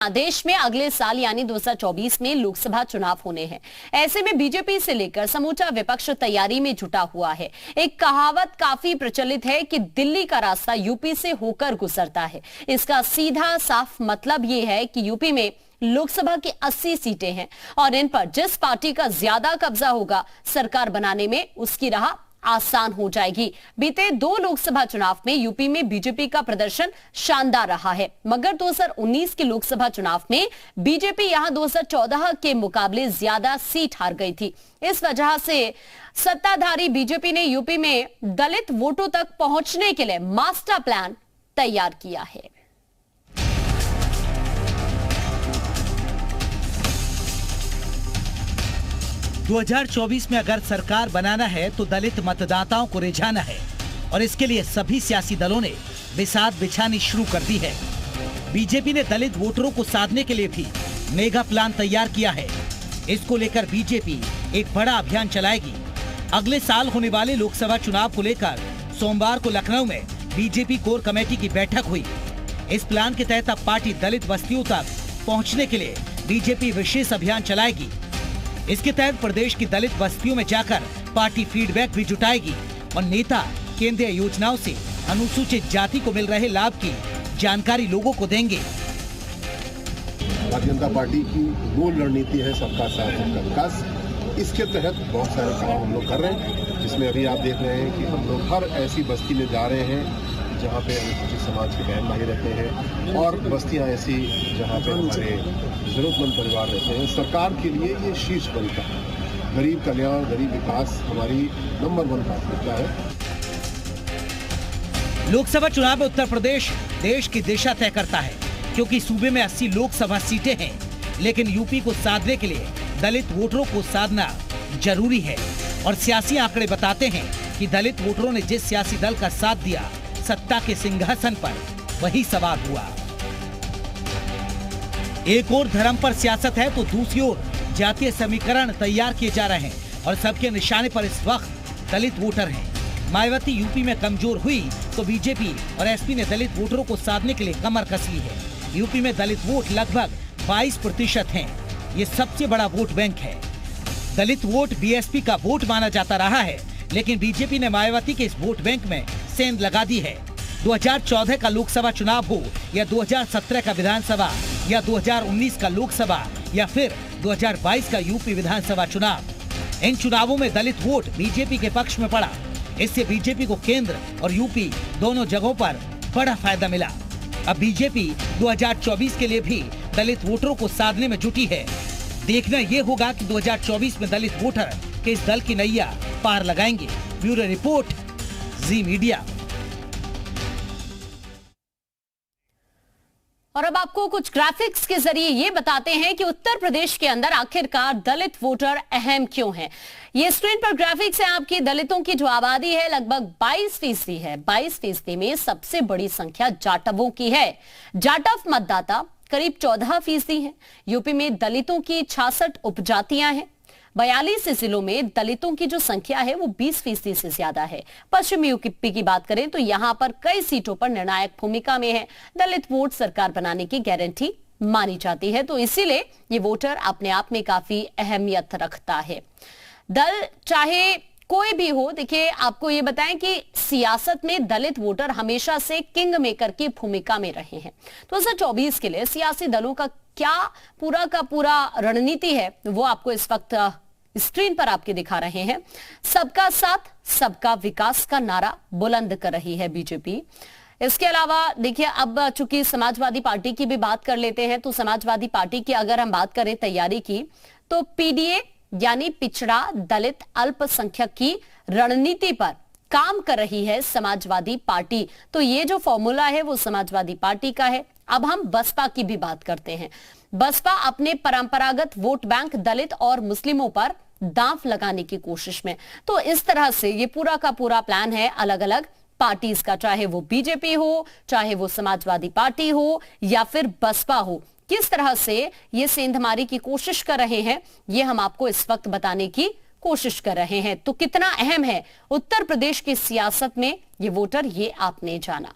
देश में अगले साल यानी 2024 में लोकसभा चुनाव होने हैं। ऐसे में बीजेपी से लेकर समूचा विपक्ष तैयारी में जुटा हुआ है। एक कहावत काफी प्रचलित है कि दिल्ली का रास्ता यूपी से होकर गुजरता है। इसका सीधा साफ मतलब ये है कि यूपी में लोकसभा की 80 सीटें हैं और इन पर जिस पार्टी का ज्यादा कब्जा होगा, सरकार बनाने में उसकी राह आसान हो जाएगी। बीते 2 लोकसभा चुनाव में यूपी में बीजेपी का प्रदर्शन शानदार रहा है, मगर 2019 के लोकसभा चुनाव में बीजेपी यहां 2014 के मुकाबले ज्यादा सीट हार गई थी। इस वजह से सत्ताधारी बीजेपी ने यूपी में दलित वोटों तक पहुंचने के लिए मास्टर प्लान तैयार किया है। – 2024 में अगर सरकार बनाना है तो दलित मतदाताओं को रिझाना है और इसके लिए सभी सियासी दलों ने बिसात बिछानी शुरू कर दी है। बीजेपी ने दलित वोटरों को साधने के लिए भी मेगा प्लान तैयार किया है। इसको लेकर बीजेपी एक बड़ा अभियान चलाएगी। अगले साल होने वाले लोकसभा चुनाव को लेकर सोमवार को लखनऊ में बीजेपी कोर कमेटी की बैठक हुई। इस प्लान के तहत अब पार्टी दलित बस्तियों तक पहुँचने के लिए बीजेपी विशेष अभियान चलाएगी। इसके तहत प्रदेश की दलित बस्तियों में जाकर पार्टी फीडबैक भी जुटाएगी और नेता केंद्रीय योजनाओं से अनुसूचित जाति को मिल रहे लाभ की जानकारी लोगों को देंगे। भारतीय जनता पार्टी की मूल रणनीति है सबका साथ सबका विकास। इसके तहत बहुत सारे काम हम लोग कर रहे हैं, जिसमें अभी आप देख रहे हैं कि हम लोग हर ऐसी बस्ती में जा रहे हैं जहाँ पे अनुसूचित समाज के बहन भाई रहते हैं और बस्तियाँ ऐसी जहाँ पे हमारे जरूरतमंद परिवार रहते हैं। सरकार के लिए ये शीर्ष प्राथमिकता है। गरीब कल्याण, गरीब विकास हमारी नंबर 1 प्राथमिकता है। लोकसभा चुनाव में उत्तर प्रदेश देश की दिशा तय करता है, क्योंकि सूबे में 80 लोकसभा सीटें हैं, लेकिन यूपी को साधने के लिए दलित वोटरों को साधना जरूरी है। और सियासी आंकड़े बताते हैं कि दलित वोटरों ने जिस सियासी दल का साथ दिया, सत्ता के सिंहासन पर वही सवार हुआ। एक ओर धर्म पर सियासत है तो दूसरी ओर जातीय समीकरण तैयार किए जा रहे हैं और सबके निशाने पर इस वक्त दलित वोटर हैं। मायावती यूपी में कमजोर हुई तो बीजेपी और एसपी ने दलित वोटरों को साधने के लिए कमर कस ली है। यूपी में दलित वोट लगभग 22% हैं। ये सबसे बड़ा वोट बैंक है। दलित वोट बीएसपी का वोट माना जाता रहा है, लेकिन बीजेपी ने मायावती के इस वोट बैंक में सेंध लगा दी है। 2014 का लोकसभा चुनाव हो या 2017 का विधानसभा या 2019 का लोकसभा या फिर 2022 का यूपी विधानसभा चुनाव, इन चुनावों में दलित वोट बीजेपी के पक्ष में पड़ा। इससे बीजेपी को केंद्र और यूपी दोनों जगहों पर बड़ा फायदा मिला। अब बीजेपी 2024 के लिए भी दलित वोटरों को साधने में जुटी है। देखना ये होगा कि 2024 में दलित वोटर किस दल की नैया पार लगाएंगे। ब्यूरो रिपोर्ट, जी मीडिया। और अब आपको कुछ ग्राफिक्स के जरिए ये बताते हैं कि उत्तर प्रदेश के अंदर आखिरकार दलित वोटर अहम क्यों हैं। ये स्क्रीन पर ग्राफिक्स है आपकी। दलितों की जो आबादी है लगभग 22% है। 22% में सबसे बड़ी संख्या जाटवों की है। जाटव मतदाता करीब 14% है। यूपी में दलितों की 66 उपजातियां हैं। 42 जिलों में दलितों की जो संख्या है वो 20% से ज्यादा है। पश्चिमी यूपी की बात करें तो यहां पर कई सीटों पर निर्णायक भूमिका में है। दलित वोट सरकार बनाने की गारंटी मानी जाती है, तो इसीलिए ये वोटर अपने आप में काफी अहमियत रखता है। दल चाहे कोई भी हो, देखिए आपको ये बताएं कि सियासत में दलित वोटर हमेशा से किंग मेकर की भूमिका में रहे हैं। 2024 के लिए सियासी दलों का क्या पूरा का पूरा रणनीति है वो आपको इस वक्त स्क्रीन पर आपके दिखा रहे हैं। सबका साथ सबका विकास का नारा बुलंद कर रही है बीजेपी। इसके अलावा देखिए, अब चूंकि समाजवादी पार्टी की भी बात कर लेते हैं, तो समाजवादी पार्टी की अगर हम बात करें तैयारी की, तो पीडीए यानी पिछड़ा दलित अल्पसंख्यक की रणनीति पर काम कर रही है समाजवादी पार्टी। तो ये जो फॉर्मूला है वो समाजवादी पार्टी का है। अब हम बसपा की भी बात करते हैं। बसपा अपने परंपरागत वोट बैंक दलित और मुस्लिमों पर दांव लगाने की कोशिश में। तो इस तरह से ये पूरा का पूरा प्लान है अलग अलग पार्टीज का, चाहे वो बीजेपी हो, चाहे वो समाजवादी पार्टी हो या फिर बसपा हो। किस तरह से ये सेंधमारी की कोशिश कर रहे हैं ये हम आपको इस वक्त बताने की कोशिश कर रहे हैं। तो कितना अहम है उत्तर प्रदेश की सियासत में ये वोटर, ये आपने जाना।